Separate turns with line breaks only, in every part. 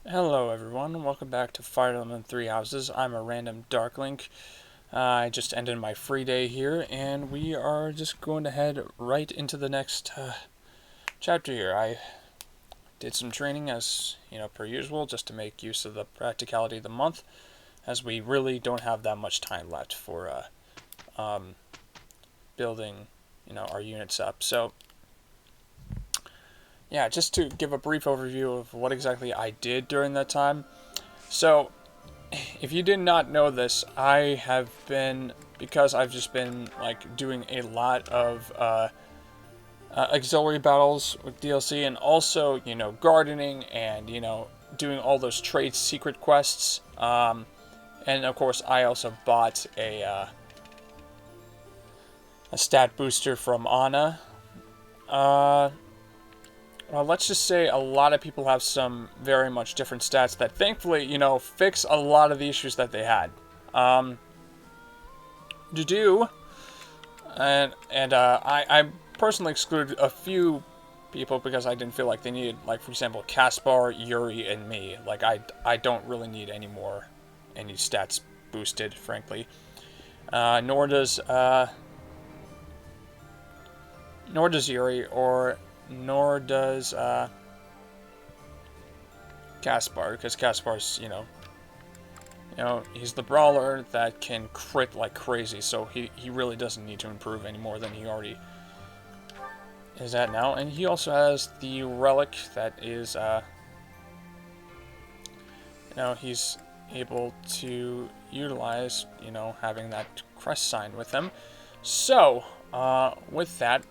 Hello everyone, welcome back to Fire Emblem Three Houses. I'm a random Darklink. I just ended my free day here, and we are just going to head right into the next chapter here. I did some training as, per usual, just to make use of the practicality of the month, as we really don't have that much time left for building, our units up. So, yeah, just to give a brief overview of what exactly I did during that time. So, if you did not know this, I have been, because I've just been like doing a lot of auxiliary battles with DLC, and also gardening, and doing all those trade secret quests. And of course, I also bought a stat booster from Anna. Uh, well, let's just say a lot of people have some very much different stats that thankfully, fix a lot of the issues that they had. Um, to do, I personally excluded a few people because I didn't feel like they needed, like, for example, Caspar, Yuri, and me. Like, I don't really need any stats boosted, frankly. Nor does Yuri, or nor does Caspar, because Caspar's, he's the brawler that can crit like crazy, so he really doesn't need to improve any more than he already is at now. And he also has the relic that is, he's able to utilize, having that crest sign with him. So, with that,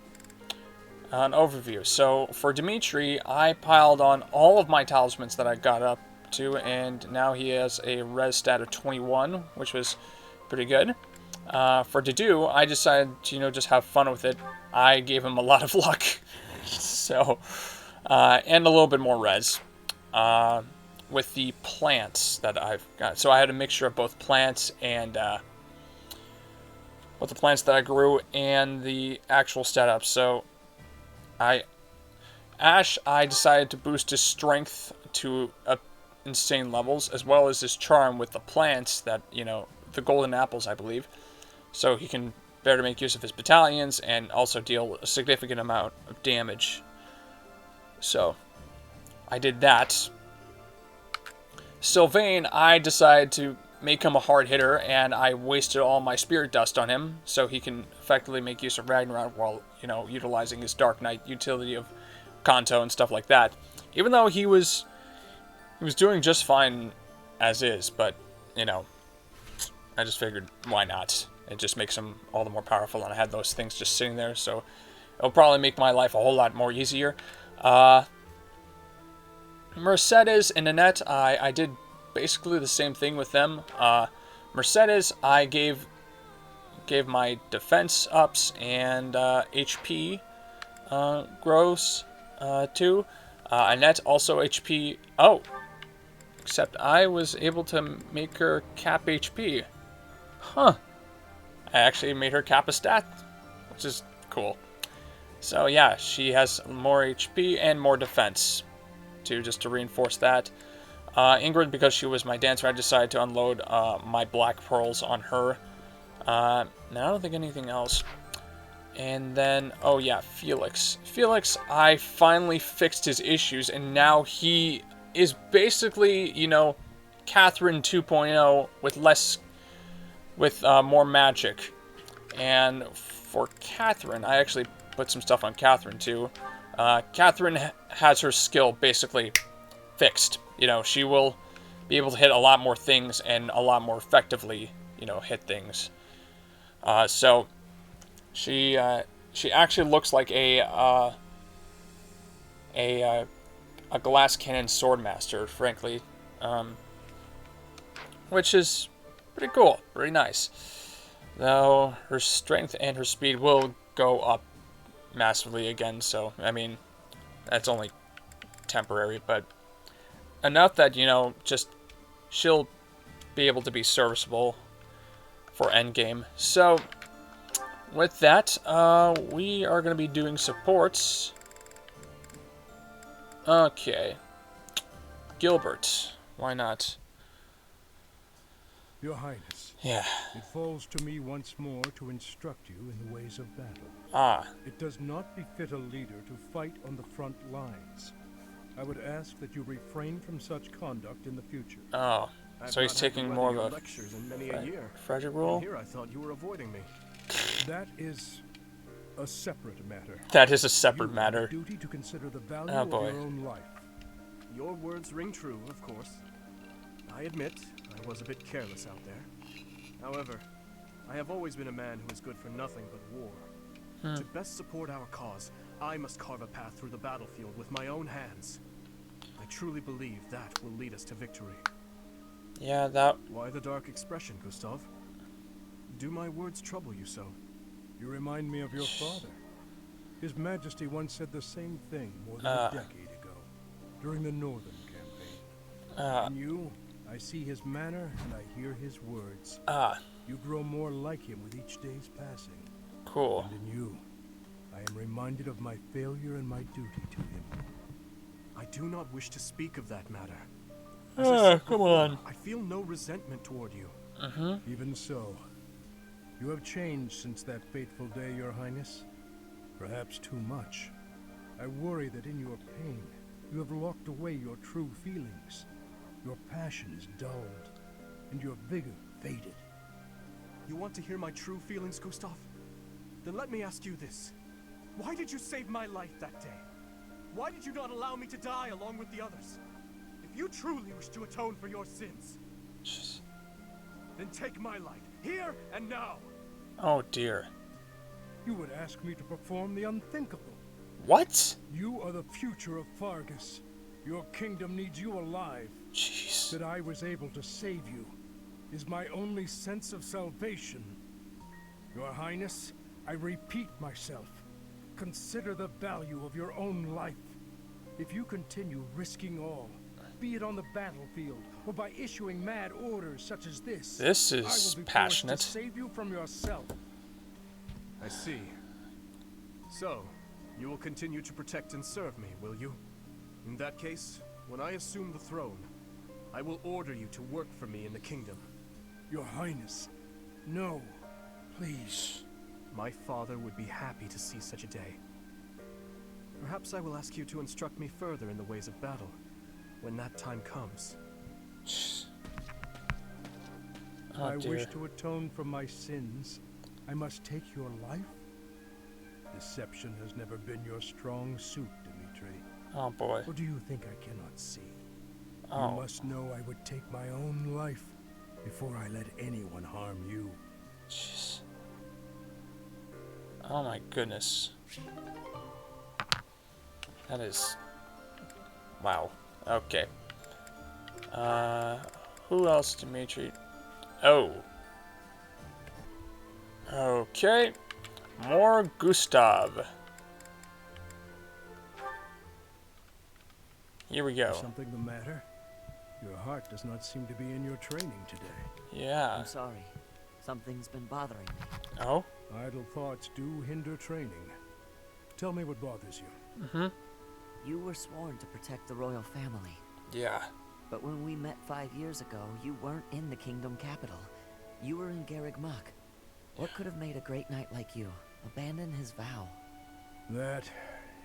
an overview. So, for Dimitri, I piled on all of my talismans that I got up to, and now he has a res stat of 21, which was pretty good. For Dedu, I decided to, just have fun with it. I gave him a lot of luck. So, and a little bit more res. With the plants that I've got. So I had a mixture of both plants and with the plants that I grew and the actual setup. So I decided to boost his strength to insane levels, as well as his charm with the plants that, the golden apples, I believe. So he can better make use of his battalions and also deal a significant amount of damage. So I did that. Sylvain, I decided to make him a hard hitter, and I wasted all my spirit dust on him, so he can effectively make use of Ragnarok while, utilizing his Dark Knight utility of Kanto and stuff like that. Even though he was doing just fine as is, but, I just figured, why not? It just makes him all the more powerful, and I had those things just sitting there, so it'll probably make my life a whole lot more easier. Mercedes and Annette, I did basically the same thing with them. Mercedes, I gave my defense ups and HP grows too. Annette also HP. Oh, except I was able to make her cap HP. Huh. I actually made her cap a stat, which is cool. So yeah, she has more HP and more defense too, just to reinforce that. Ingrid, because she was my dancer, I decided to unload my black pearls on her. Now, I don't think anything else. And then, oh yeah, Felix. Felix, I finally fixed his issues, and now he is basically, Catherine 2.0 with more magic. And for Catherine, I actually put some stuff on Catherine too. Catherine has her skill basically fixed. She will be able to hit a lot more things and a lot more effectively, hit things. So she actually looks like a glass cannon swordmaster, frankly, which is pretty cool, pretty nice. Though her strength and her speed will go up massively again, so I mean that's only temporary, but enough that just she'll be able to be serviceable for endgame. So with that, we are going to be doing supports. Okay, Gilbert. Why not?
Your Highness,
Yeah.
it falls to me once more to instruct you in the ways of battle.
Ah.
It does not befit a leader to fight on the front lines. I would ask that you refrain from such conduct in the future.
Oh.
I've
So he's
not had to
taking
weather
more
your
of a
lectures in many a year.
Frederick
And
rule?
here I thought you were avoiding me.
That is a separate matter.
That is a separate
You
matter.
have a duty to consider the value
Oh,
of
boy.
your own life.
Your words ring true, of course. I admit I was a bit careless out there. However, I have always been a man who is good for nothing but war. To best support our cause, I must carve a path through the battlefield with my own hands. I truly believe that will lead us to victory.
Yeah, that...
Why the dark expression, Gustav? Do my words trouble you so?
You remind me of your father. His Majesty once said the same thing more than a decade ago, during the Northern Campaign. In you, I see his manner and I hear his words. You grow more like him with each day's passing.
Cool.
And in you, I am reminded of my failure and my duty to him.
I do not wish to speak of that matter. As I said
Come
before,
on.
I feel no resentment toward you.
Even so, you have changed since that fateful day, Your Highness. Perhaps too much. I worry that in your pain, you have locked away your true feelings. Your passion is dulled, and your vigor faded.
You want to hear my true feelings, Gustav? Then let me ask you this. Why did you save my life that day? Why did you not allow me to die along with the others? If you truly wish to atone for your sins, then take my life, here and now.
Oh, dear.
You would ask me to perform the unthinkable.
What?
You are the future of Fargus. Your kingdom needs you alive.
Jeez.
That I was able to save you is my only sense of salvation. Your Highness, I repeat myself. Consider the value of your own life. If you continue risking all, be it on the battlefield or by issuing mad orders such as this,
This
I
is
will be
passionate.
forced to save you from yourself.
I see. So, you will continue to protect and serve me, will you? In that case, when I assume the throne, I will order you to work for me in the kingdom.
Your Highness, no, please.
My father would be happy to see such a day. Perhaps I will ask you to instruct me further in the ways of battle, when that time comes.
Oh,
I
dear.
wish to atone for my sins. I must take your life? Deception has never been your strong suit, Dmitri.
Oh, boy.
Or do you think I cannot see?
Oh.
You must know I would take my own life before I let anyone harm you.
Jeez. Oh, my goodness. That is... Wow. Okay. Who else, Dimitri? Oh. Okay. More Gustav. Here we go.
Is something the matter? Your heart does not seem to be in your training today.
Yeah.
I'm sorry. Something's been bothering me.
Oh?
Idle thoughts do hinder training. Tell me what bothers you.
You were sworn to protect the royal family.
Yeah.
But when we met 5 years ago, you weren't in the kingdom capital. You were in Garreg Mach. What could have made a great knight like you abandon his vow?
That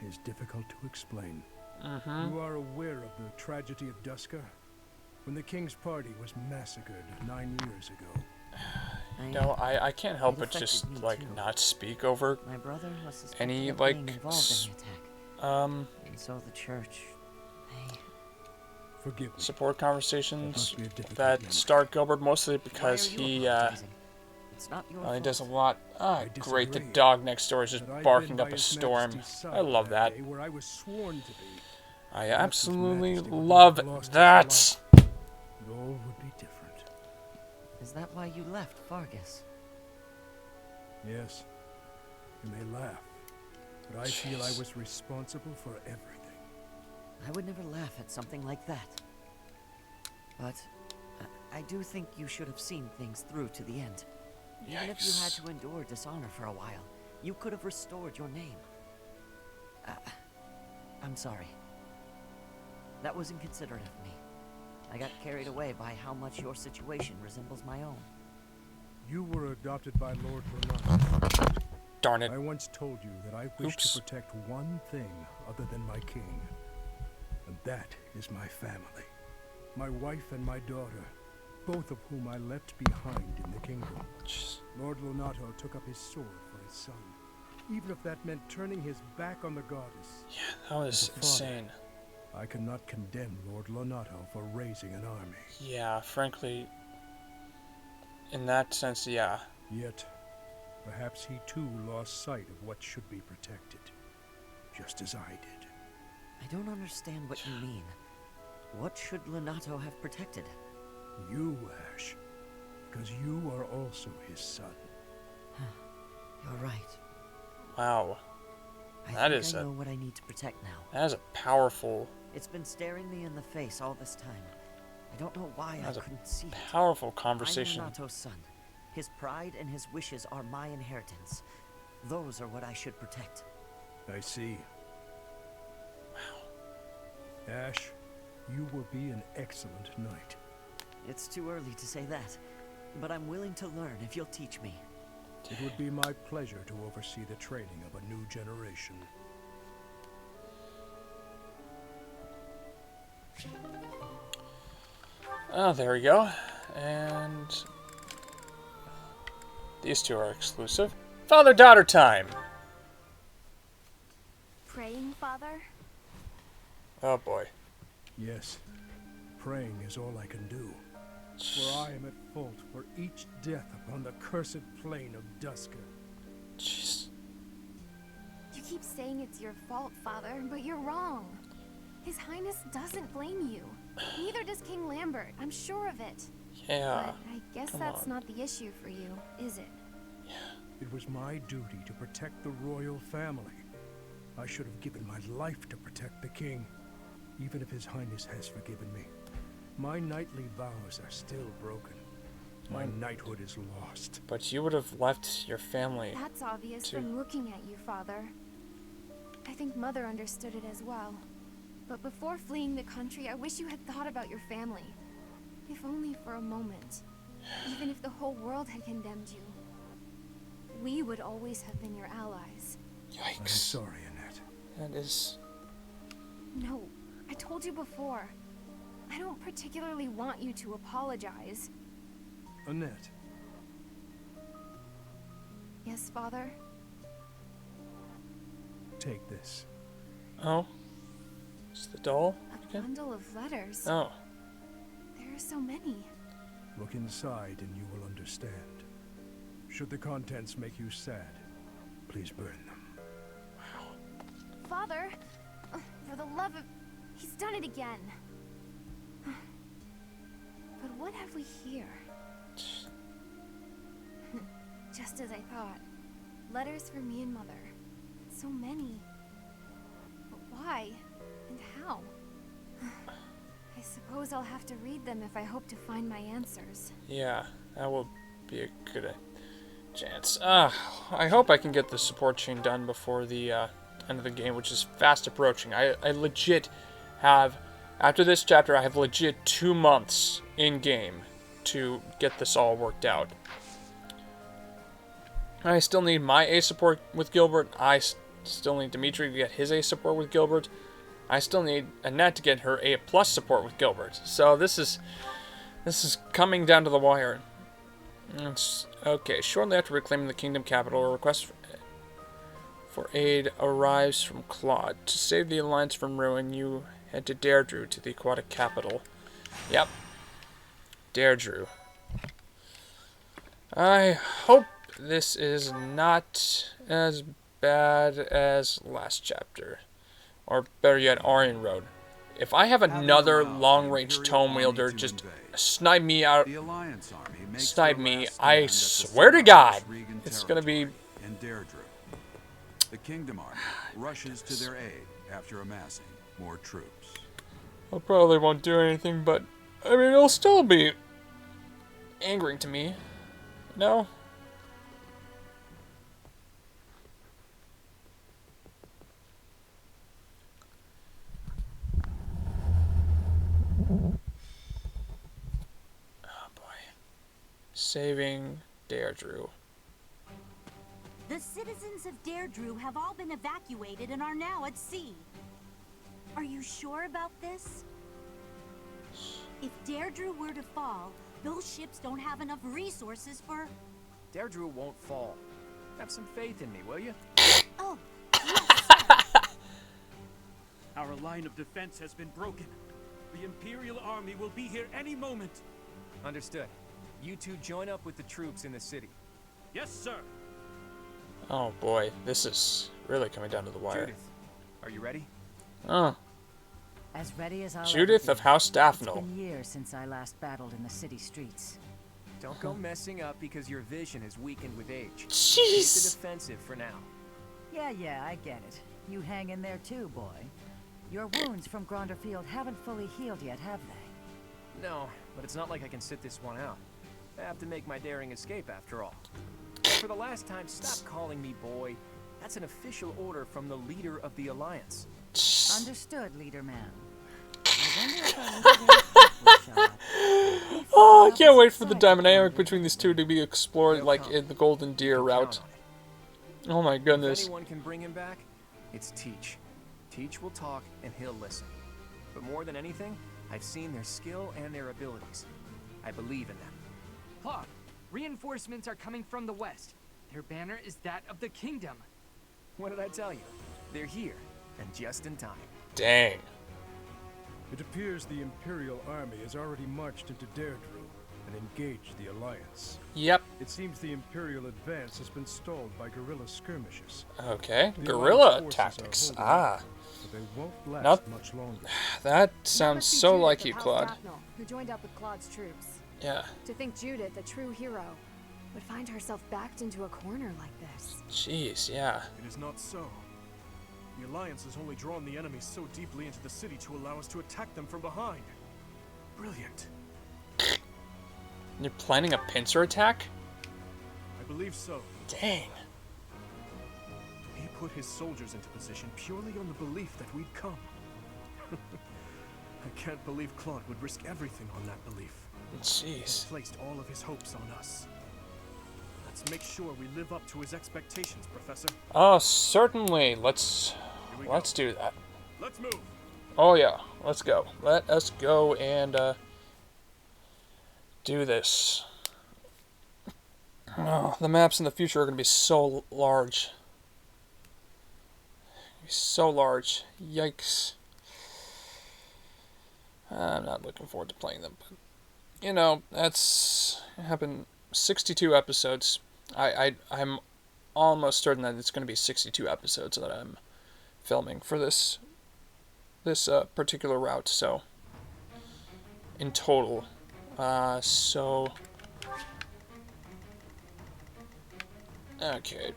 is difficult to explain. You are aware of the tragedy of Duska? When the king's party was massacred 9 years ago.
No, I can't help
It
but just,
affected me
like,
too.
not speak over
My brother was suspected
any,
of
like,
being involved in the attack. And so the church, they...
Forgive me.
support
That
conversations
must be a difficult
that
memory.
start Gilbert mostly
Why
because
are you
he,
apologizing? It's not your
he does a
fault.
lot.
I
Great, the
disagree.
dog next door is just
But I've
barking
been
up
by
a
His
storm.
Majesty's side
I love that.
day where I was sworn to be.
I
Perhaps His
absolutely
Majesty would
love
have lost his
that.
life. It all would be different.
Is that why you left Fargus?
Yes, you may laugh, but I feel I
Jeez.
was responsible for everything.
I would never laugh at something like that. But I do think you should have seen things through to the end. Even if you had
Yikes.
to endure dishonor for a while, you could have restored your name. I'm sorry. That was inconsiderate of me. I got carried away by how much your situation resembles my own.
You were adopted by Lord Renato.
Darn it.
I once told you that I wish
Oops.
to protect one thing other than my king. And that is my family. My wife and my daughter, both of whom I left behind in the kingdom.
Jeez.
Lord Lonato took up his sword for his son, even if that meant turning his back on the goddess.
Yeah, that was
As a father,
insane.
I cannot condemn Lord Lonato for raising an army.
Yeah, frankly, in that sense, yeah.
Yet, perhaps he too lost sight of what should be protected, just as I did.
I don't understand what you mean. What should Lonato have protected?
You, Ash, because you are also his son.
You're right.
Wow.
I
That
think
is
I
a-
know what I need to protect now.
That is a powerful,
It's been staring me in the face all this time. I don't know why I
That's a
couldn't see it.
powerful
I'm
conversation.
Lonato's son. His pride and his wishes are my inheritance. Those are what I should protect.
I see. Wow. Ash, you will be an excellent knight.
It's too early to say that, but I'm willing to learn if you'll teach me.
It would be my pleasure to oversee the training of a new generation.
Oh, there we go. And these two are exclusive. Father-daughter time.
Praying, Father?
Oh boy.
Yes, praying is all I can do. For I am at fault for each death upon the cursed plain of Duska.
Jeez.
You keep saying it's your fault, Father, but you're wrong. His Highness doesn't blame you. Neither does King Lambert, I'm sure of it.
Yeah.
But I guess
come
that's
on.
not the issue for you, is it?
It was my duty to protect the royal family. I should have given my life to protect the king, even if His Highness has forgiven me. My knightly vows are still broken. My knighthood is lost.
But you would have left your family.
That's obvious
to-
from looking at you, Father. I think Mother understood it as well. But before fleeing the country, I wish you had thought about your family. If only for a moment. Even if the whole world had condemned you. We would always have been your allies.
I'm
Yikes.
sorry, Annette.
That is...
No, I told you before. I don't particularly want you to apologize.
Annette,
Yes, Father?
take this.
Oh. It's the doll
A
again?
bundle of letters.
Oh.
There are so many.
Look inside and you will understand. Should the contents make you sad, please burn them.
Father! For the love of... He's done it again. But what have we here? Just as I thought. Letters for me and Mother. So many. But why? And how? I suppose I'll have to read them if I hope to find my answers.
Yeah, that will be a good chance. I hope I can get the support chain done before the end of the game, which is fast approaching. I legit have, after this chapter, I have legit 2 months in-game to get this all worked out. I still need my A support with Gilbert. I still need Dimitri to get his A support with Gilbert. I still need Annette to get her A+ support with Gilbert. So this is coming down to the wire. Okay, shortly after reclaiming the kingdom capital, a request for aid arrives from Claude. To save the Alliance from ruin, you head to Deirdre to the aquatic capital. Yep. Deirdre. I hope this is not as bad as last chapter. Or better yet, Aryan Road. If I have another long-range tome wielder just snipe me out,
The Alliance army makes
snipe
their
me,
last
I
stand at the
swear to
center of
God,
Regan
it's gonna be...
territory in Deirdre. The Kingdom army rushes to their aid after amassing more troops.
I probably won't do anything, but, I mean, it'll still be angering to me. No? Saving Deirdre.
The citizens of Deirdre have all been evacuated and are now at sea. Are you sure about this? If Deirdre were to fall, those ships don't have enough resources for...
Deirdre won't fall. Have some faith in me, will you?
Oh, yes.
Our line of defense has been broken. The Imperial Army will be here any moment.
Understood. You two join up with the troops in the city.
Yes, sir.
Oh boy, this is really coming down to the wire.
Judith, are you ready?
Oh,
As ready as I'll
Judith
ever
of
be.
House
It's
Daphne.
been years since I last battled in the city streets.
Don't go messing up because your vision is weakened with age. Keep the
Jeez.
defensive for now.
Yeah, I get it. You hang in there too, boy. Your wounds from Gronderfield haven't fully healed yet, have they?
No, but it's not like I can sit this one out. I have to make my daring escape after all. For the last time, stop calling me boy. That's an official order from the leader of the Alliance.
Understood, leader man. I wonder if I leave it in a shot.
Oh, I can't wait for the dynamic between these two to be explored, like in the Golden Deer route.
Count on it.
Oh my
If
goodness.
anyone can bring him back, it's Teach. Teach will talk and he'll listen. But more than anything, I've seen their skill and their abilities. I believe in them.
Claude, reinforcements are coming from the west. Their banner is that of the kingdom.
What did I tell you? They're here, and just in time.
Dang.
It appears the Imperial Army has already marched into Deirdre and engaged the Alliance.
Yep.
It seems the Imperial advance has been stalled by guerrilla skirmishes.
Okay.
The
Guerrilla
Alliance forces
tactics.
are holding
Ah.
out, but they won't last
Not-
much longer.
That sounds
must be
so
Judith
like
of
you,
House
Claude.
Daphne, who joined up with Claude's troops.
Yeah.
To think Judith, a true hero, would find herself backed into a corner like this.
Jeez, yeah.
It is not so. The Alliance has only drawn the enemy so deeply into the city to allow us to attack them from behind. Brilliant.
You're planning a pincer attack?
I believe so.
Dang.
He put his soldiers into position purely on the belief that we'd come. I can't believe Claude would risk everything on that belief. He
Jeez.
placed all of his hopes on us. Let's make sure we live up to his expectations, Professor.
Oh, certainly. Let's
Here we go.
do that.
Let's move.
Oh yeah, let's go. Let us go and do this. Oh, the maps in the future are going to be so large. So large. Yikes. I'm not looking forward to playing them, but you know, that's happened 62 episodes. I'm almost certain that it's going to be 62 episodes that I'm filming for this particular route, so in total. So okay,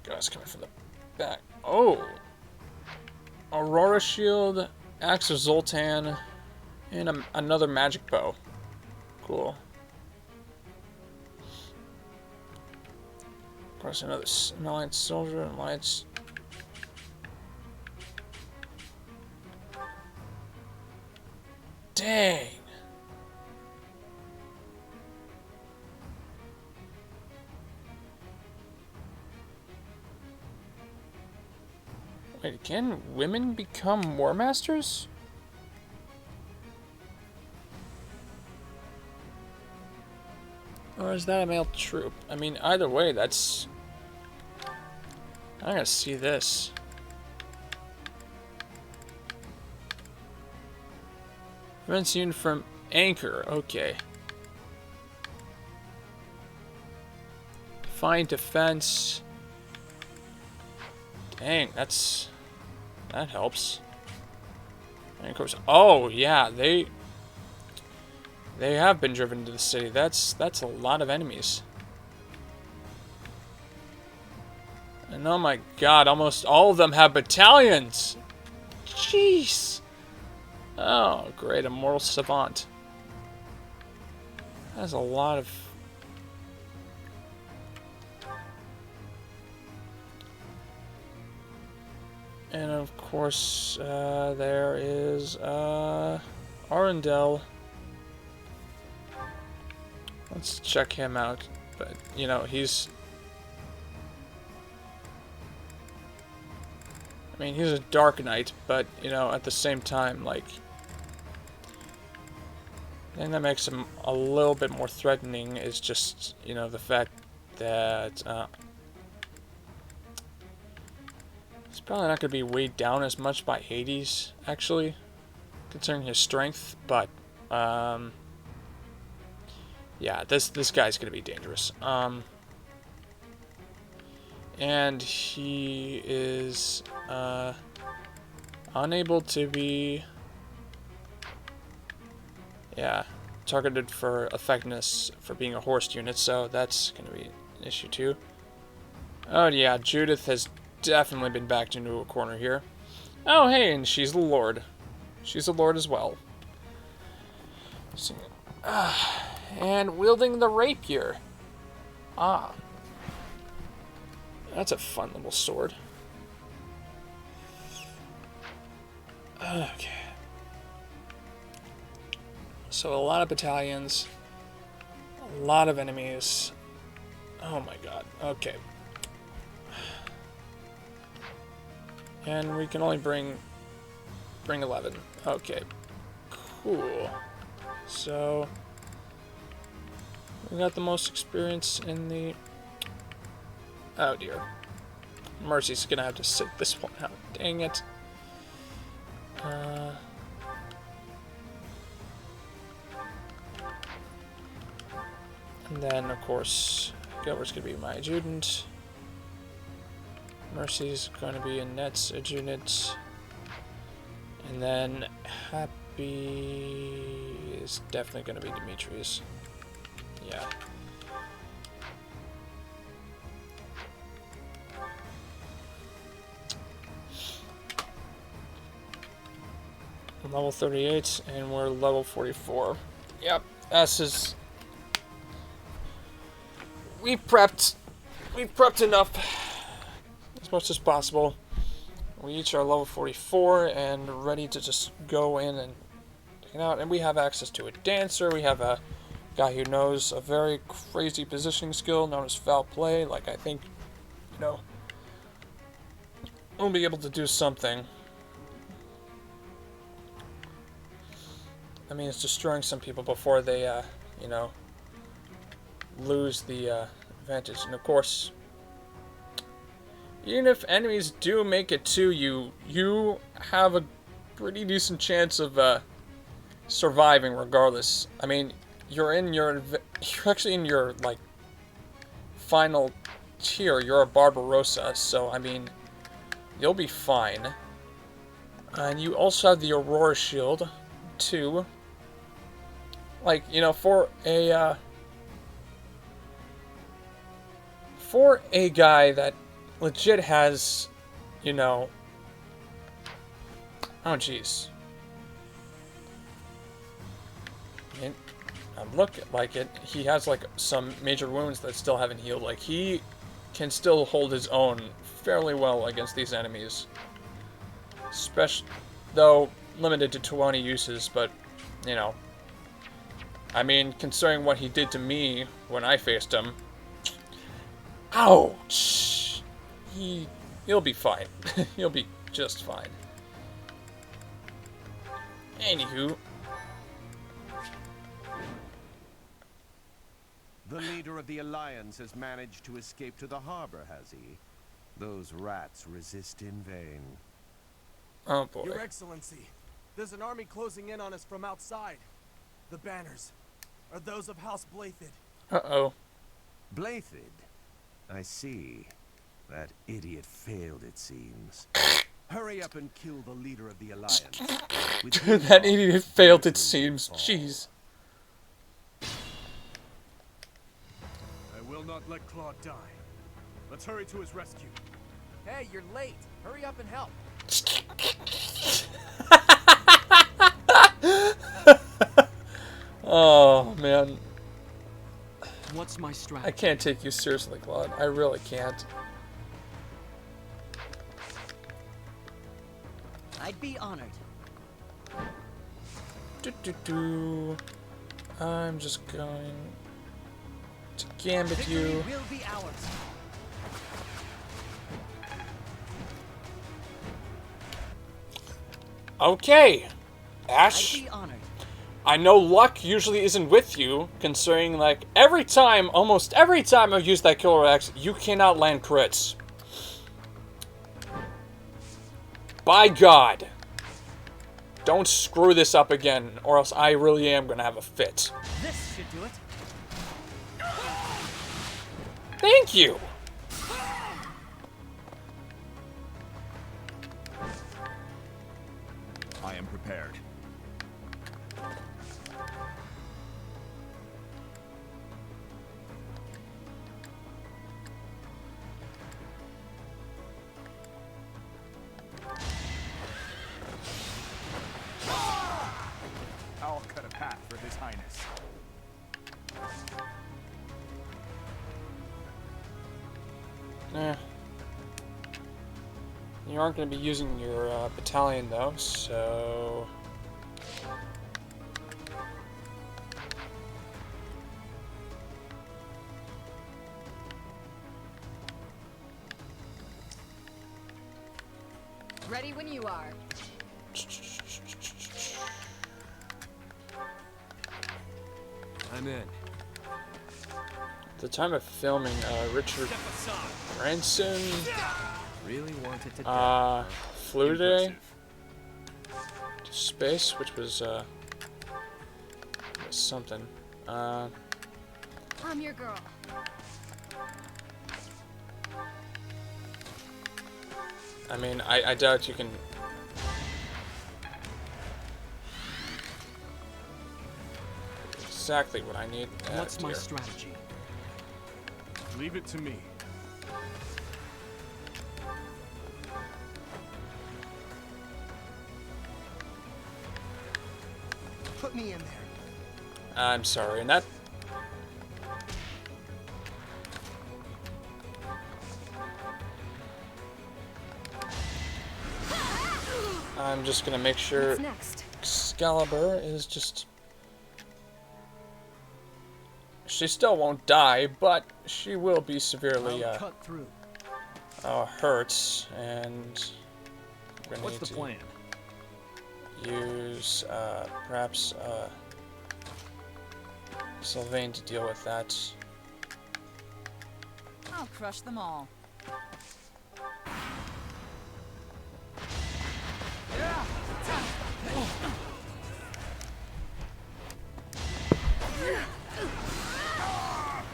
guys coming from the back. Oh, Aurora Shield, Axe of Zoltan, and another magic bow. Cool. Of course, another Alliance soldier, Alliance. Dang. Wait, can women become War Masters? Or is that a male troop? I mean, either way, that's... I gotta see this. Prevents you from anchor. Okay. Find defense. Dang, that helps. And of course, oh yeah, they have been driven to the city. That's a lot of enemies. And oh my god, almost all of them have battalions. Jeez. Oh, great, Immortal Savant. That's a lot of... And of course, there is Arundel. Let's check him out. But, you know, he's... I mean, he's a Dark Knight, but, you know, at the same time, like... I think that makes him a little bit more threatening is just, you know, the fact that... he's probably not going to be weighed down as much by Hades, actually, considering his strength, but... yeah, this guy's gonna be dangerous. And he is unable to be, yeah, targeted for effectiveness for being a horse unit, so that's gonna be an issue too. Oh yeah, Judith has definitely been backed into a corner here. Oh hey, and she's the Lord. She's a Lord as well. So, and wielding the rapier. Ah. That's a fun little sword. Okay. So a lot of battalions. A lot of enemies. Oh my god. Okay. And we can only bring 11. Okay. Cool. So we got the most experience in the... Oh dear. Mercy's gonna have to sit this one out. Dang it. And then, of course, Gilbert's gonna be my adjutant. Mercy's gonna be Annette's adjutant. And then Happy is definitely gonna be Dimitri's. Yeah. Level 38, and we're level 44. Yep, S is... We've prepped enough, as much as possible. We each are level 44, and ready to just go in and take it out. And we have access to a dancer, we have a guy who knows a very crazy positioning skill known as foul play. Like, I think, you know, we'll be able to do something. I mean, it's destroying some people before they, you know, lose the advantage. And of course, even if enemies do make it to you, you have a pretty decent chance of surviving regardless. I mean, you're actually in your, like, final tier. You're a Barbarossa, so, I mean, you'll be fine. And you also have the Aurora Shield, too. Like, you know, for a guy that legit has, you know, oh jeez. I mean, look like it. He has like some major wounds that still haven't healed. Like, he can still hold his own fairly well against these enemies. Especially, though limited to 20 uses, but you know. I mean, considering what he did to me when I faced him. Ouch! He'll be fine. He'll be just fine. Anywho.
The leader of the Alliance has managed to escape to the harbor, has he? Those rats resist in vain.
Oh boy.
Your Excellency, there's an army closing in on us from outside. The banners are those of House Blaiddyd.
Uh-oh.
Blaiddyd? I see. That idiot failed, it seems. Hurry up and kill the leader of the Alliance.
That idiot failed, it seems. Jeez.
I will not let Claude die. Let's hurry to his rescue.
Hey, you're late. Hurry up and help.
Oh, man.
What's my strategy?
I can't take you seriously, Claude. I really can't.
I'd be honored.
I'm just going... to gambit you.
Will be ours.
Okay, Ash.
I'd be honored.
I know luck usually isn't with you, considering like almost every time I've used that killer axe, you cannot land crits. By God. Don't screw this up again, or else I really am gonna have a fit.
This should do it.
Thank you!
I am prepared.
I'll cut a path for His Highness.
Eh. You aren't going to be using your battalion though, so...
Ready when you are.
I'm in.
At the time of filming, Richard Branson
Really wanted to
flew today to space, which was something.
I'm your girl.
I mean, I doubt you can. Exactly what I need.
What's my
dear.
strategy? Leave it to me. Put me in there.
I'm sorry, and that. I'm just gonna make sure
What's next?
Excalibur is just. She still won't die, but she will be severely
Cut through.
hurt, and we're gonna
What's
need
the
to
plan?
use perhaps Sylvain to deal with that.
I'll crush them all.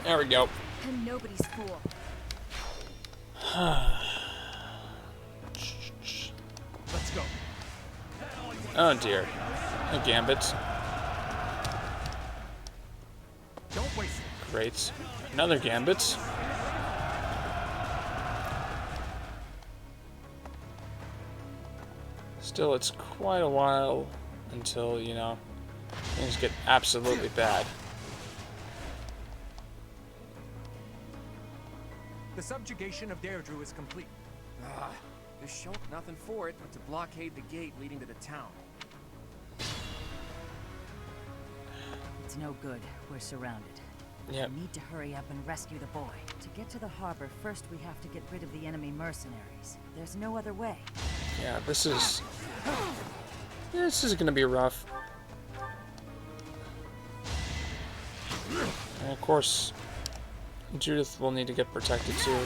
There we go.
I'm nobody's fool.
Let's go.
Oh dear. A gambit.
Don't waste it.
Great. Another gambit. Still, it's quite a while until, you know, things get absolutely bad.
The subjugation of Deirdre is complete. There's sure nothing for it but to blockade the gate leading to the town.
It's no good. We're surrounded.
Yep.
We need to hurry up and rescue the boy. To get to the harbor, first we have to get rid of the enemy mercenaries. There's no other way.
Yeah, this is gonna be rough. And of course, Judith will need to get protected too.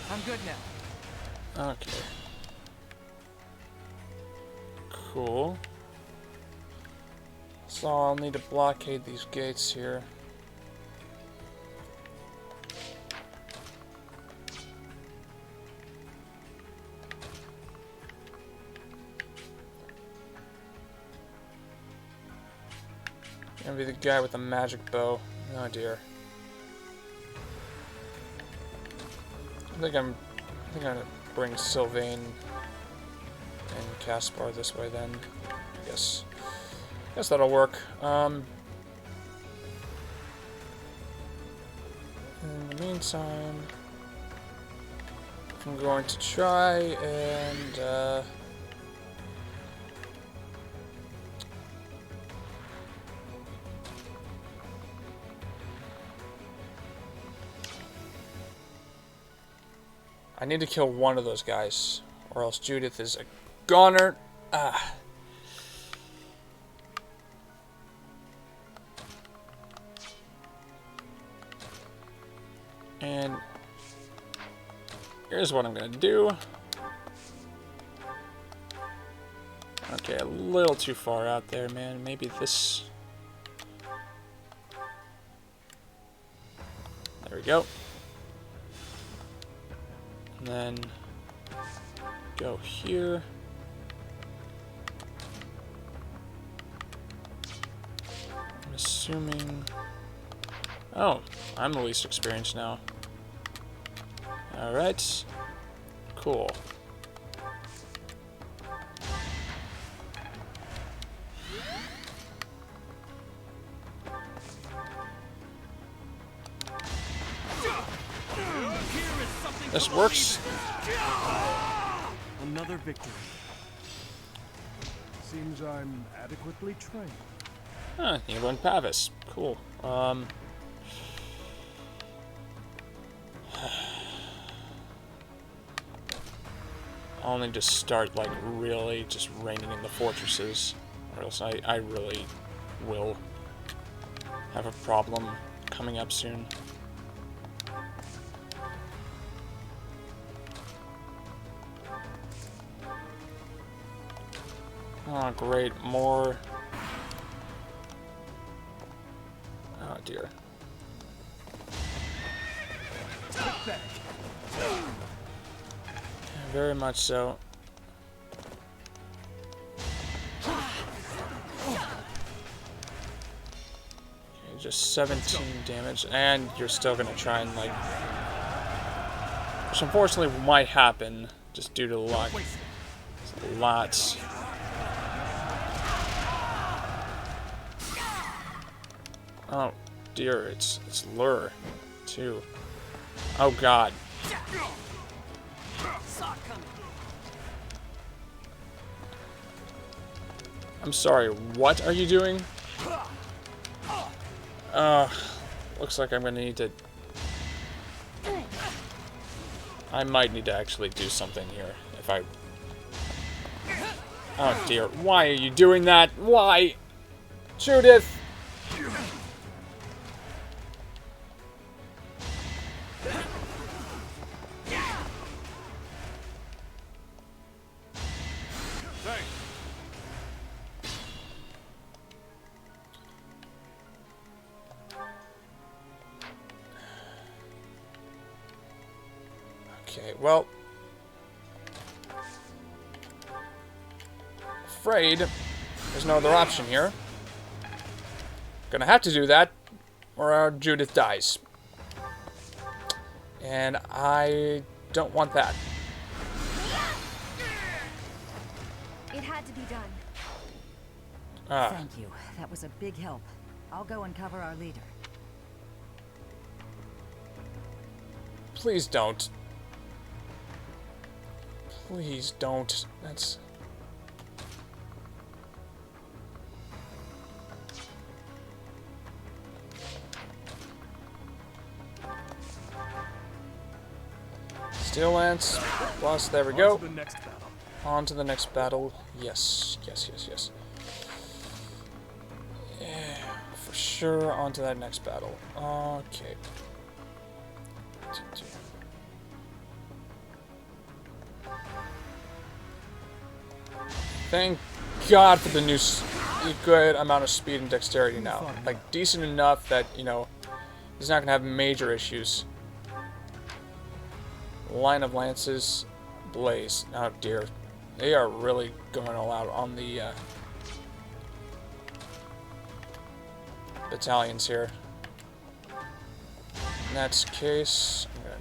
I'm good now.
Okay. Cool. So I'll need to blockade these gates here. Gonna be the guy with the magic bow. Oh dear. I think I'm gonna bring Sylvain and Caspar this way then. I guess that'll work. In the meantime, I'm going to try and I need to kill one of those guys, or else Judith is a goner. Ah. And here's what I'm gonna do. Okay, a little too far out there, man. Maybe this. There we go. And then go here. I'm assuming. Oh, I'm the least experienced now. Alright. Cool. This works.
Another victory.
Seems I'm adequately trained.
Huh, you won Pavis. Cool. I'll only just start, like, really just raining in the fortresses, or else I really will have a problem coming up soon. Oh, great. More. Oh, dear. Yeah, very much so. Okay, just 17 damage, and you're still gonna try and, like... Which unfortunately might happen, just due to luck. Lots. Oh dear, it's lure too. Oh god. I'm sorry, what are you doing? Looks like I'm gonna need to... I might need to actually do something here if I... Oh dear, why are you doing that? Why? Judith! Okay, well... Afraid there's no other option here. Gonna have to do that, or Judith dies. And I don't want that.
It had to be done.
Thank you. That was a big help. I'll go and cover our leader.
Please don't. Please don't. That's... Steel Lance. Plus, there we go. On to the next battle. Yes, yes, yes, yes. Yeah, for sure. On to that next battle. Okay. Thank God for the new good amount of speed and dexterity now. Like, decent enough that, you know, he's not going to have major issues. Line of lances, blaze. Oh dear. They are really going all out on the battalions here. In that case, I'm gonna...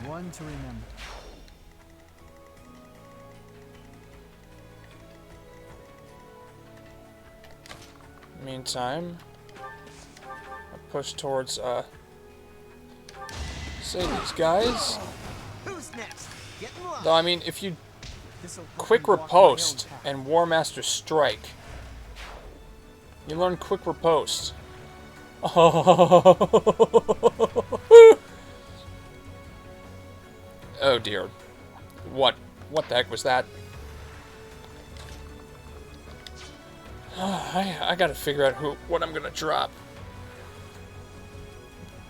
One to remember.
Meantime, I'll push towards save these guys.
Who's next? Getting lost.
Though I mean, if you quick riposte and War Master strike, You learn quick riposte. Oh. Oh dear. What the heck was that? I gotta figure out what I'm gonna drop.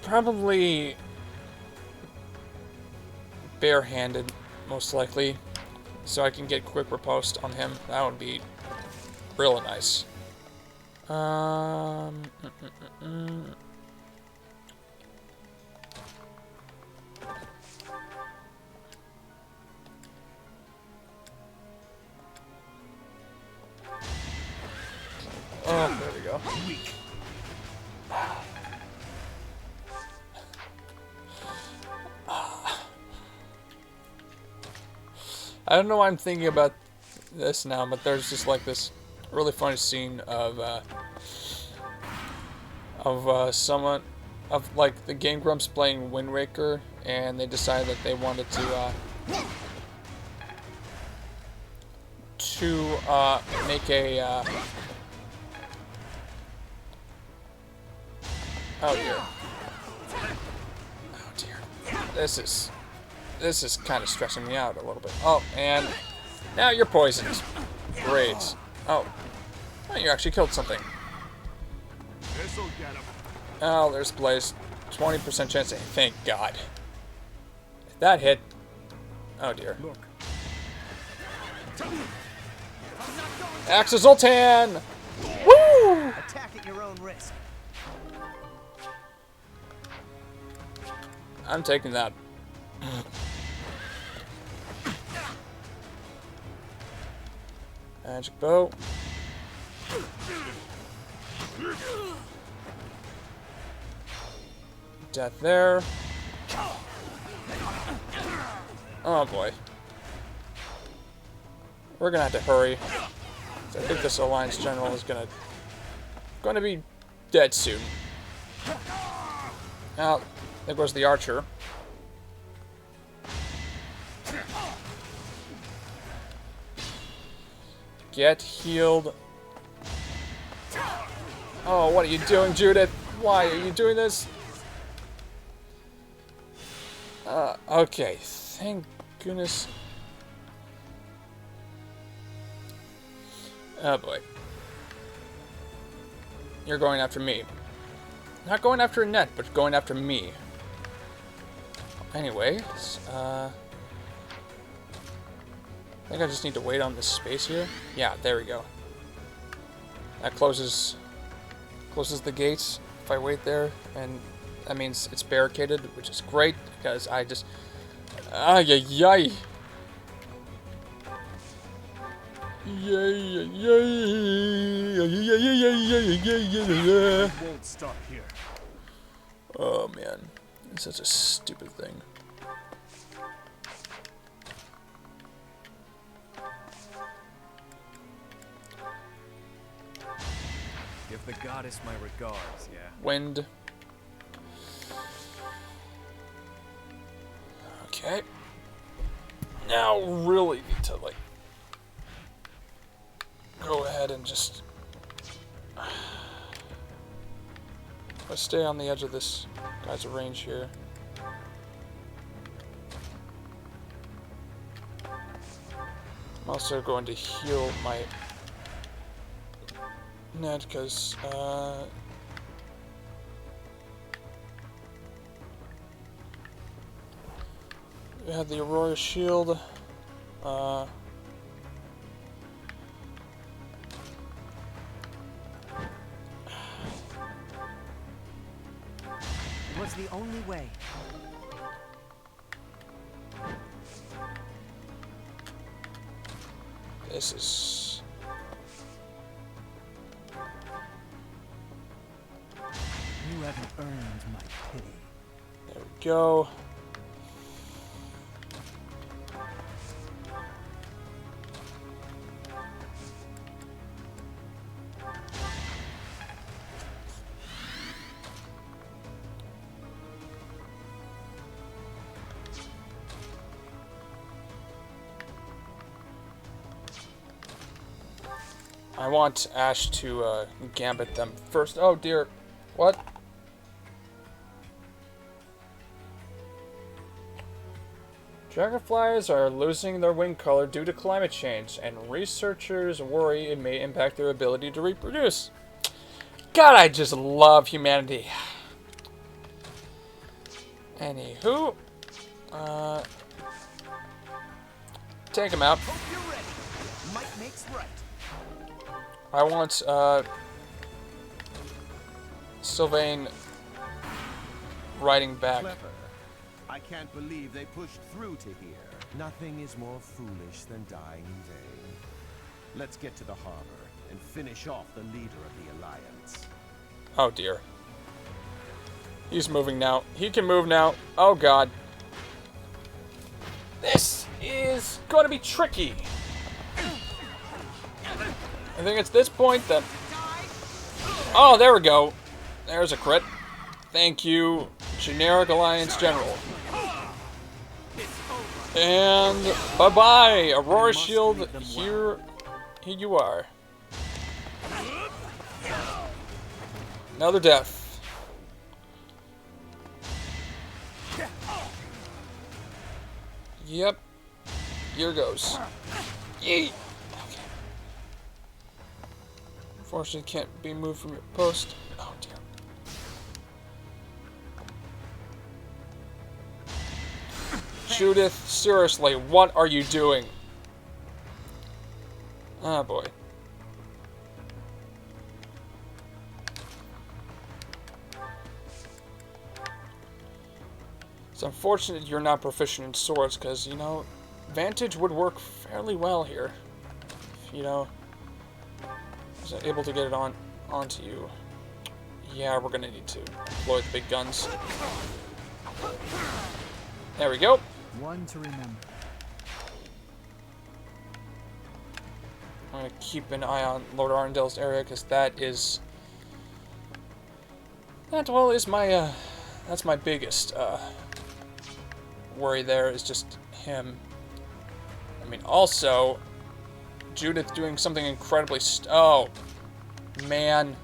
Probably barehanded, most likely, so I can get quick riposte on him. That would be really nice. Oh, there we go. I don't know why I'm thinking about this now, but there's just like this really funny scene of someone like the Game Grumps playing Wind Waker, and they decided that they wanted to make a oh dear. Oh dear. This is kind of stressing me out a little bit. Oh, and now you're poisoned. Great. Oh, you actually killed something.
This'll get him.
Oh, there's Blaze. 20% chance to hit. Thank God. If that hit. Oh dear.
Look.
Axe Zoltan! Woo!
Attack at your own risk.
I'm taking that. Magic bow. Death there. Oh boy. We're gonna have to hurry. I think this Alliance General is gonna be dead soon. Now, there goes the archer. Get healed. Oh, what are you doing, Judith? Why are you doing this? Okay, thank goodness. Oh boy. You're going after me. Not going after Annette, but going after me. Anyways, I think I just need to wait on this space here. Yeah, there we go. That closes the gates if I wait there, and that means it's barricaded, which is great because I just yay.
Won't stop here.
Oh man, it's such a stupid thing.
Give the goddess my regards, yeah.
Wind. Okay. Now really need to like go ahead and just let's stay on the edge of this guy's range here. I'm also going to heal my Ned because we had the Aurora shield.
It was the only way.
This is
You haven't earned my pity.
there we go. I want Ash to gambit them first. Oh dear. What? Dragonflies are losing their wing color due to climate change, and researchers worry it may impact their ability to reproduce. God, I just love humanity. Anywho, take him out.
Hope you're ready. Might makes right.
I want, Sylvain riding back.
Clever. I can't believe they pushed through to here. Nothing is more foolish than dying in vain. Let's get to the harbor and finish off the leader of the Alliance.
Oh dear. He's moving now. He can move now. Oh god. This is going to be tricky. I think it's this point that... Oh, there we go. There's a crit. Thank you, Generic Alliance General. And bye-bye, Aurora Shield. Here you are. Another death. Yep. Here goes. Yeet. Okay. Unfortunately, can't be moved from your post. Oh dear. Judith, seriously, what are you doing? Ah, boy. It's unfortunate you're not proficient in swords, because, you know, Vantage would work fairly well here. If, you know, was able to get it onto you. Yeah, we're gonna need to employ the big guns. There we go.
One to remember.
I'm gonna keep an eye on Lord Arundel's area, because that is... That, well, is my, that's my biggest, worry there, is just him. I mean, also, Judith doing something incredibly oh, man.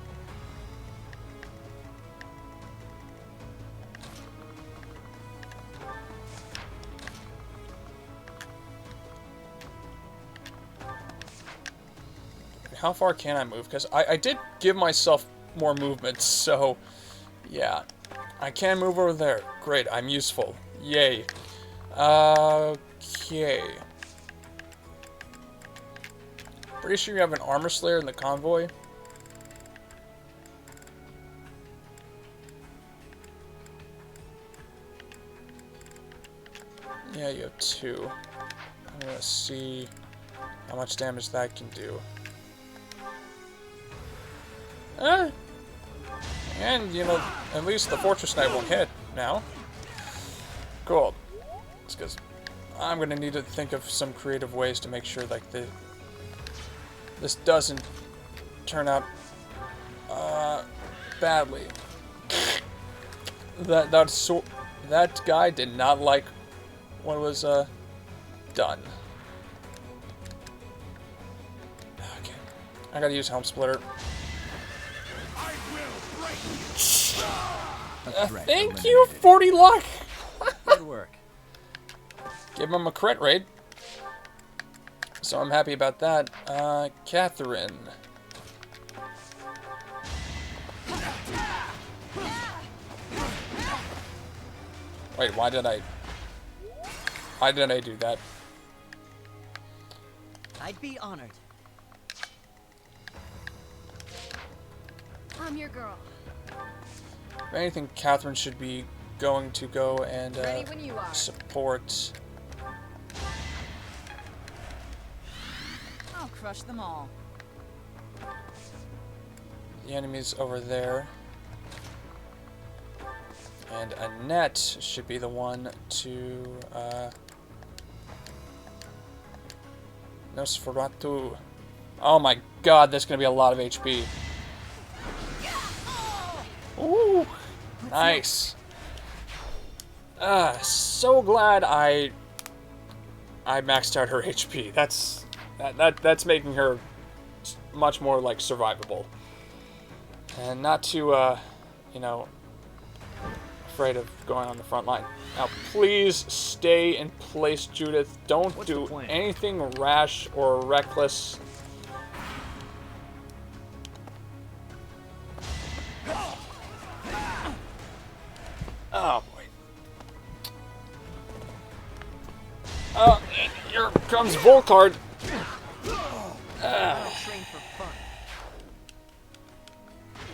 How far can I move? Because I did give myself more movement, so yeah. I can move over there. Great, I'm useful. Yay. Okay. Pretty sure you have an armor slayer in the convoy. Yeah, you have two. I'm gonna see how much damage that can do. And, you know, at least the Fortress Knight won't hit now. Cool. It's because I'm going to need to think of some creative ways to make sure, like, this doesn't turn out badly. That guy did not like what was done. Okay. I gotta use Helm Splitter. Thank you, 40 luck!
Good work.
Give him a crit rate. So I'm happy about that. Catherine. Wait, why did I do that?
I'd be honored.
I'm your girl.
If anything, Catherine should be going to go and
Ready when you are.
support.
I'll crush them all.
The enemies over there. And Annette should be the one to Nosferatu. Oh my god, that's gonna be a lot of HP. Ooh, nice. So glad I maxed out her HP. That's making her much more like survivable, and not too you know, afraid of going on the front line. Now, please stay in place, Judith. Don't do anything rash or reckless. Oh boy. Here comes Volkard.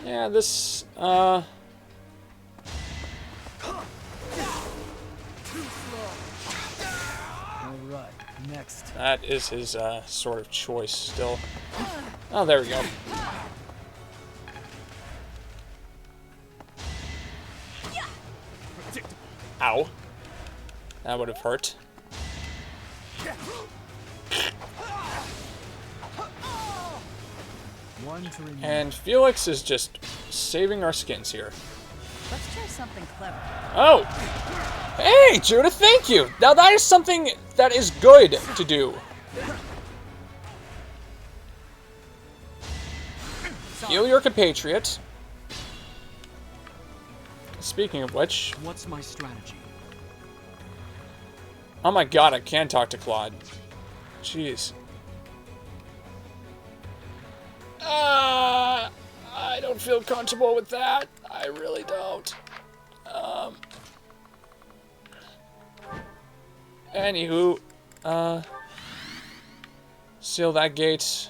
Yeah, this,
Alright, next.
that is his, sort of choice still. Oh, there we go. Ow. That would have hurt. And Felix is just saving our skins here.
Let's try something clever.
Oh! Hey, Judith, thank you! Now that is something that is good to do. Heal your compatriot. Speaking of which...
What's my strategy?
Oh my god, I can talk to Claude. Jeez. I don't feel comfortable with that. I really don't. Anywho, seal that gate.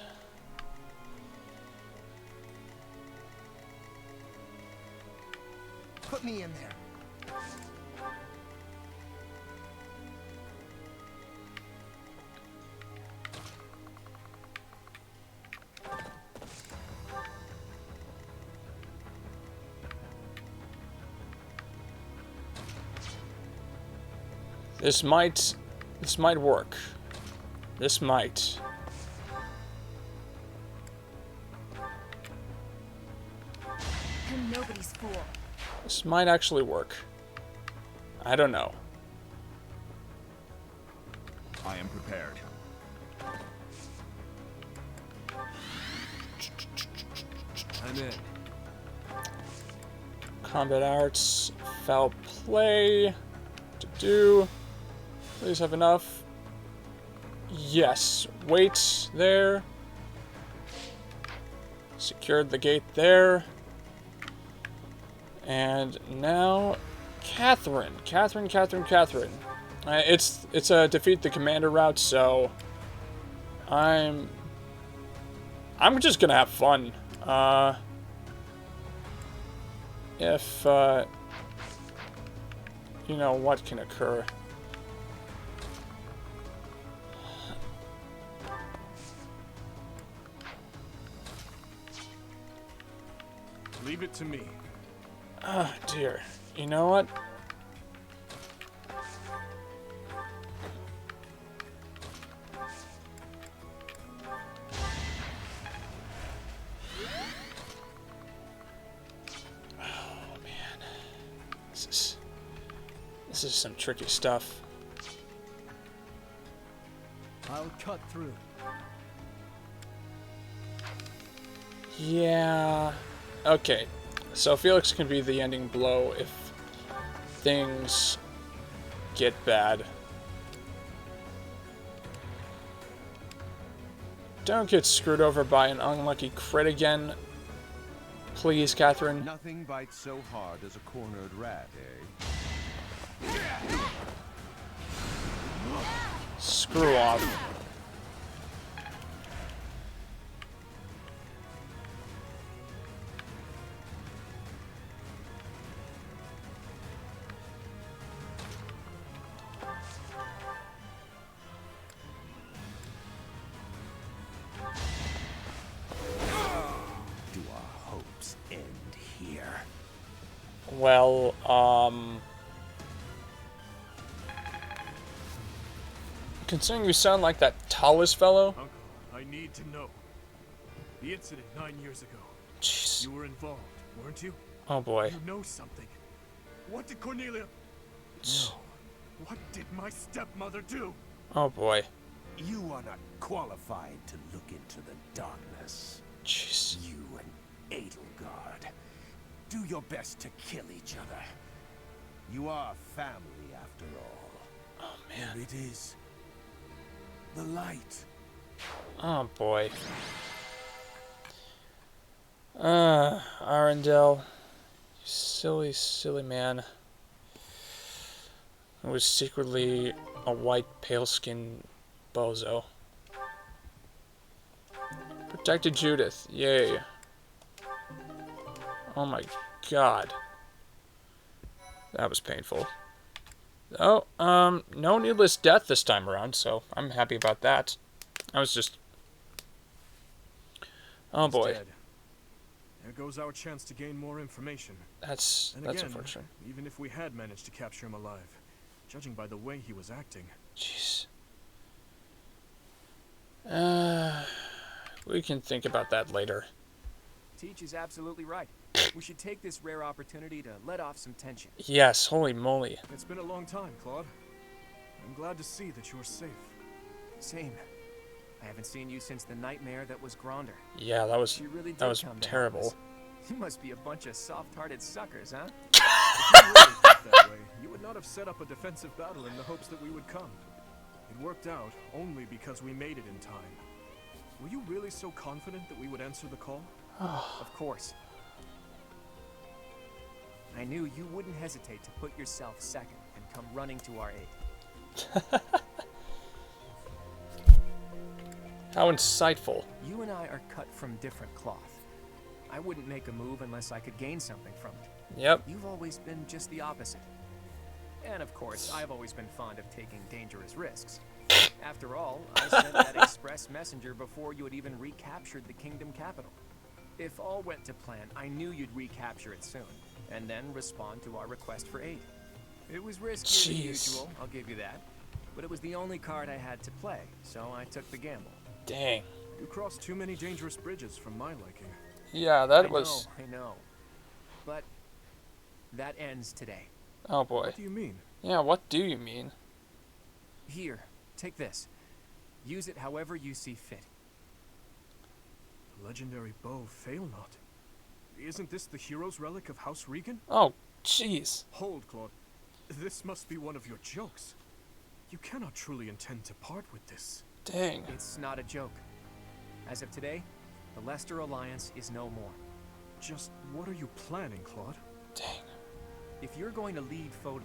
Put me in there.
This might work. This might.
I'm nobody's fool.
This might actually work. I don't know.
I am prepared.
I'm in.
Combat arts, foul play. To do. Please have enough. Yes. Wait there. Secured the gate there. And now, Catherine. Catherine. It's a defeat the commander route, so I'm just gonna have fun. If you know what can occur.
Leave it to me.
Oh dear. You know what? Oh man. This is some tricky stuff.
I'll cut through.
Yeah. Okay. So Felix can be the ending blow if things get bad. Don't get screwed over by an unlucky crit again. Please, Catherine.
Nothing bites so hard as a cornered rat, eh?
Screw off.
Do our hopes end here?
Well, considering you sound like that tallest fellow.
Uncle, I need to know. The incident 9 years ago.
Jeez.
You were involved, weren't you?
Oh boy.
You know something. What did Cornelia... No. What did my stepmother do?
Oh boy.
You are not qualified to look into the darkness.
Jeez.
You and Edelgard, do your best to kill each other. You are family after all.
Oh, man.
And it is the light.
Oh, boy. Arundel. Silly, silly man. Who was secretly a white, pale-skinned bozo. Protected Judith. Yay. Oh my god. That was painful. Oh, no needless death this time around, so I'm happy about that. I was just... Oh boy.
Dead. There goes our chance to gain more information.
That's
again,
unfortunate.
Even if we had managed to capture him alive, judging by the way he was acting.
Jeez. We can think about that later.
Teach is absolutely right. We should take this rare opportunity to let off some tension.
Yes, holy moly.
It's been a long time, Claude. I'm glad to see that you're safe.
Same. I haven't seen you since the nightmare that was Gronder.
Yeah, that was
She really did come to
terrible.
help us. You must be a bunch of soft-hearted suckers, huh?
If you really thought that way, you would not have set up a defensive battle in the hopes that we would come. It worked out only because we made it in time. Were you really so confident that we would answer the call?
Of course. I knew you wouldn't hesitate to put yourself second and come running to our aid.
How insightful.
You and I are cut from different cloth. I wouldn't make a move unless I could gain something from it.
Yep.
You've always been just the opposite. And of course, I've always been fond of taking dangerous risks. After all, I sent that express messenger before you had even recaptured the kingdom capital. If all went to plan, I knew you'd recapture it soon, and then respond to our request for aid. It was riskier than usual, I'll give you that. But it was the only card I had to play, so I took the gamble.
Dang.
You crossed too many dangerous bridges for my liking.
Yeah, that was...
I know. But that ends today.
Oh boy.
What do you mean?
Yeah, what do you mean?
Here, take this. Use it however you see fit.
The legendary bow, Fail Not. Isn't this the hero's relic of House Regan?
Oh, jeez.
Hold, Claude. This must be one of your jokes. You cannot truly intend to part with this.
Dang.
It's not a joke. As of today, the Leicester Alliance is no more.
Just what are you planning, Claude?
Dang.
If you're going to lead Fodlan,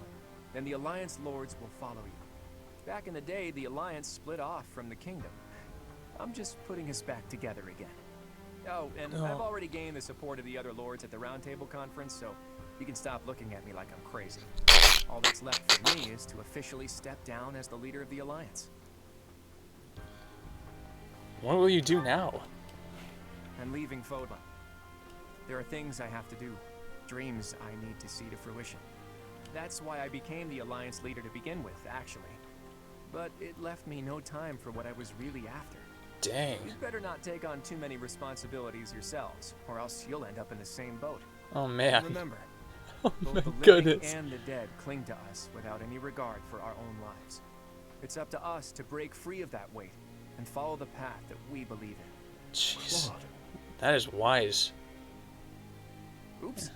then the Alliance Lords will follow you. Back in the day, the Alliance split off from the Kingdom. I'm just putting us back together again. Oh, and I've already gained the support of the other Lords at the Roundtable Conference, so you can stop looking at me like I'm crazy. All that's left for me is to officially step down as the leader of the Alliance.
What will you do now?
I'm leaving Fodlan. There are things I have to do, dreams I need to see to fruition. That's why I became the Alliance leader to begin with, actually. But it left me no time for what I was really after.
Dang.
You'd better not take on too many responsibilities yourselves, or else you'll end up in the same boat.
Oh man.
And remember,
oh
both
my
the living
goodness.
and the dead cling to us without any regard for our own lives. It's up to us to break free of that weight and follow the path that we believe in.
Jeez.
Claude.
That is wise.
Oops.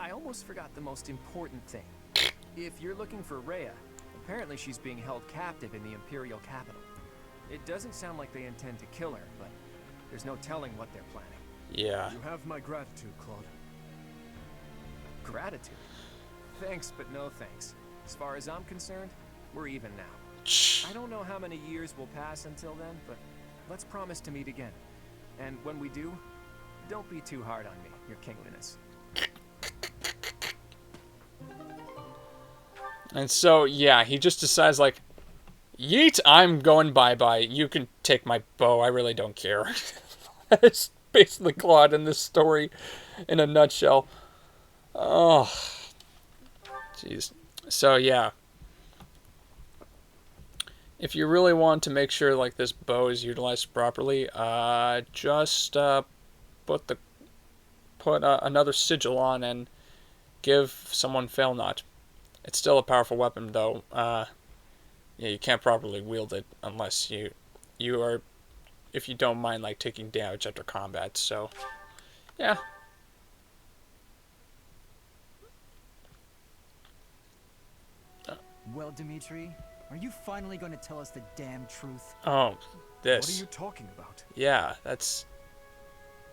I almost forgot the most important thing. If you're looking for Rhea, apparently she's being held captive in the Imperial capital. It doesn't sound like they intend to kill her, but there's no telling what they're planning.
Yeah.
You have my gratitude, Claude.
Gratitude? Thanks, but no thanks. As far as I'm concerned, we're even now. I don't know how many years will pass until then, but let's promise to meet again. And when we do, don't be too hard on me, your kingliness.
And so, yeah, he just decides, like, yeet, I'm going bye-bye. You can take my bow. I really don't care. It's basically Claude in this story in a nutshell. Oh. Jeez. So, yeah. If you really want to make sure, like, this bow is utilized properly, just put another sigil on and give someone Fail Not. It's still a powerful weapon, though. Yeah, you can't properly wield it unless you if you don't mind like taking damage after combat. So, yeah.
Well, Dimitri, are you finally going to tell us the damn truth?
Oh, this.
What are you talking about?
Yeah, that's...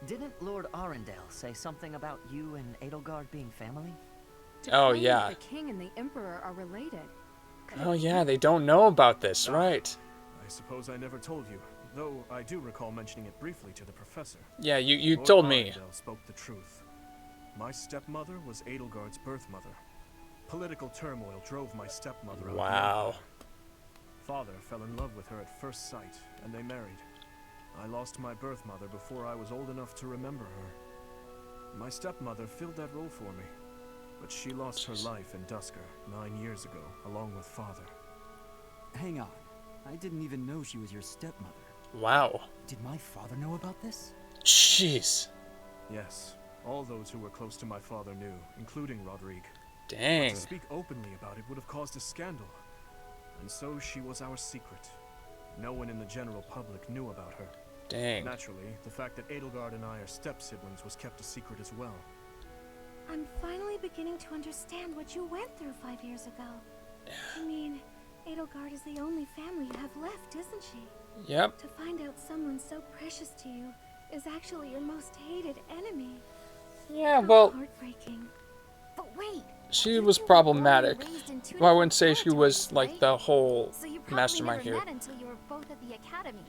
Didn't Lord Arundel say something about you and Edelgard being family?
Oh, yeah.
The king and the emperor are related.
Oh, yeah, they don't know about this, right.
I suppose I never told you, though I do recall mentioning it briefly to the professor.
Yeah, you
Lord
told me.
Arundel spoke the truth. My stepmother was Edelgard's birth mother. Political turmoil drove my stepmother out.
Wow.
Father fell in love with her at first sight, and they married. I lost my birth mother before I was old enough to remember her. My stepmother filled that role for me, but she lost her life in Dusker 9 years ago, along with father.
Hang on. I didn't even know she was your stepmother.
Wow.
Did my father know about this?
Jeez.
Yes, all those who were close to my father knew, including Rodrigue.
Dang.
But to speak openly about it would have caused a scandal. And so she was our secret. No one in the general public knew about her.
Dang.
Naturally, the fact that Edelgard and I are step-siblings was kept a secret as well.
I'm finally beginning to understand what you went through 5 years ago. I mean, Edelgard is the only family you have left, isn't she?
Yep.
To find out someone so precious to you is actually your most hated enemy.
Yeah,
How
well,
heartbreaking. But wait,
she was problematic. Well, I wouldn't say she was like the whole
so you probably
mastermind
never
here.
met until you were both at the academy.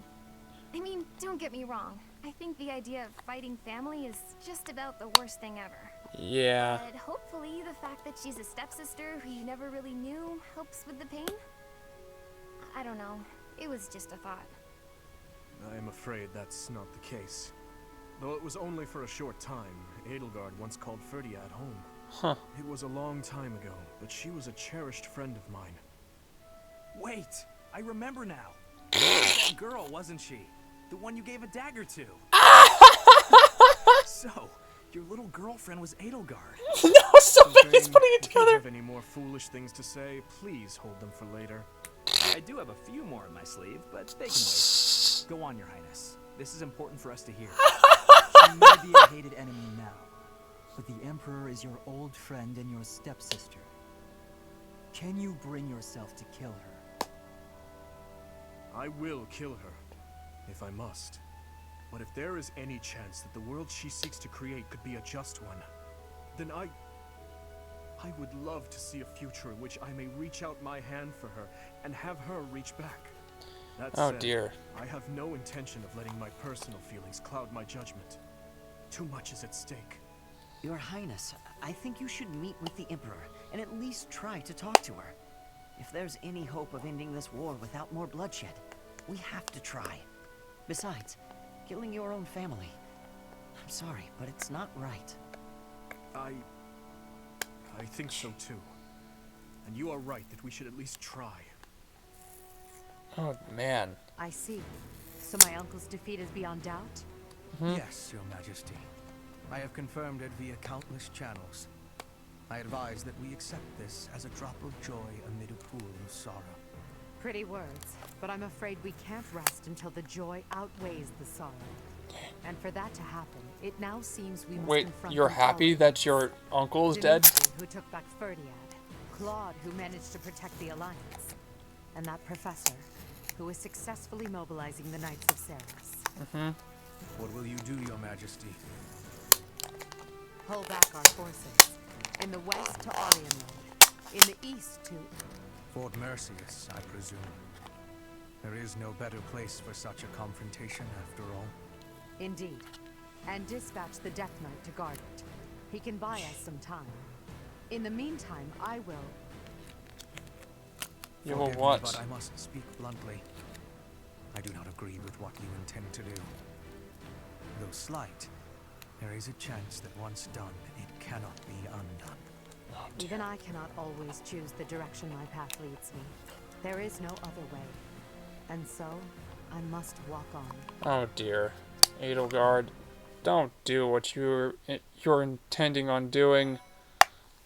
I mean, don't get me wrong. I think the idea of fighting family is just about the worst thing ever.
Yeah.
But hopefully the fact that she's a stepsister who you never really knew helps with the pain? I don't know. It was just a thought.
I am afraid that's not the case. Though it was only for a short time, Edelgard once called Ferdiad home.
Huh.
It was a long time ago, but she was a cherished friend of mine.
Wait, I remember now. That girl, wasn't she? The one you gave a dagger to. So, your little girlfriend was Edelgard.
No, somebody's putting it
If you
together.
have any more foolish things to say, please hold them for later.
I do have a few more in my sleeve, but they can wait.
Go on, Your Highness. This is important for us to hear.
She may be a hated enemy now, but the Emperor is your old friend and your stepsister. Can you bring yourself to kill her?
I will kill her, if I must. But if there is any chance that the world she seeks to create could be a just one, then I would love to see a future in which I may reach out my hand for her and have her reach back. That
Oh,
said,
dear.
I have no intention of letting my personal feelings cloud my judgment. Too much is at stake.
Your Highness, I think you should meet with the Emperor and at least try to talk to her. If there's any hope of ending this war without more bloodshed, we have to try. Besides, killing your own family. I'm sorry, but it's not right.
I think so too. And you are right that we should at least try.
Oh, man.
I see. So my uncle's defeat is beyond doubt?
Yes, Your Majesty. I have confirmed it via countless channels. I advise that we accept this as a drop of joy amid a pool of sorrow.
Pretty words, but I'm afraid we can't rest until the joy outweighs the sorrow. And for that to happen, it now seems we must
Wait,
confront
you're
them
happy
all.
that your uncle is dead?
Dimitri, who took back Ferdiad, Claude, who managed to protect the Alliance, and that professor, who is successfully mobilizing the Knights of Ceres.
What will you do, Your Majesty?
Pull back our forces. In the west to Arianrod. In the east to...
Fort Mercius, I presume. There is no better place for such a confrontation, after all.
Indeed. And dispatch the Death Knight to guard it. He can buy us some time. In the meantime, I will...
You will
Forgive me,
what?
but I must speak bluntly. I do not agree with what you intend to do. Though slight, there is a chance that once done, it cannot be undone.
Even I cannot always choose the direction my path leads me. There is no other way. And so, I must walk on.
Oh, dear. Edelgard, don't do what you're intending on doing.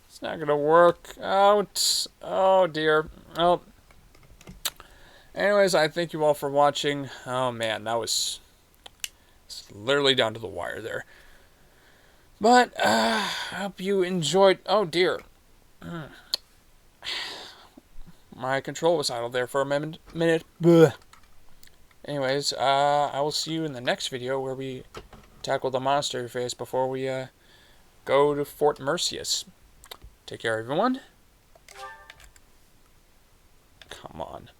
It's not gonna work out. Oh, dear. Well, Anyways, I thank you all for watching. Oh man, that was literally down to the wire there. But I hope you enjoyed. Oh dear, my control was idle there for a minute. Blech. Anyways, I will see you in the next video where we tackle the monastery phase before we go to Fort Mercius. Take care, everyone. Come on.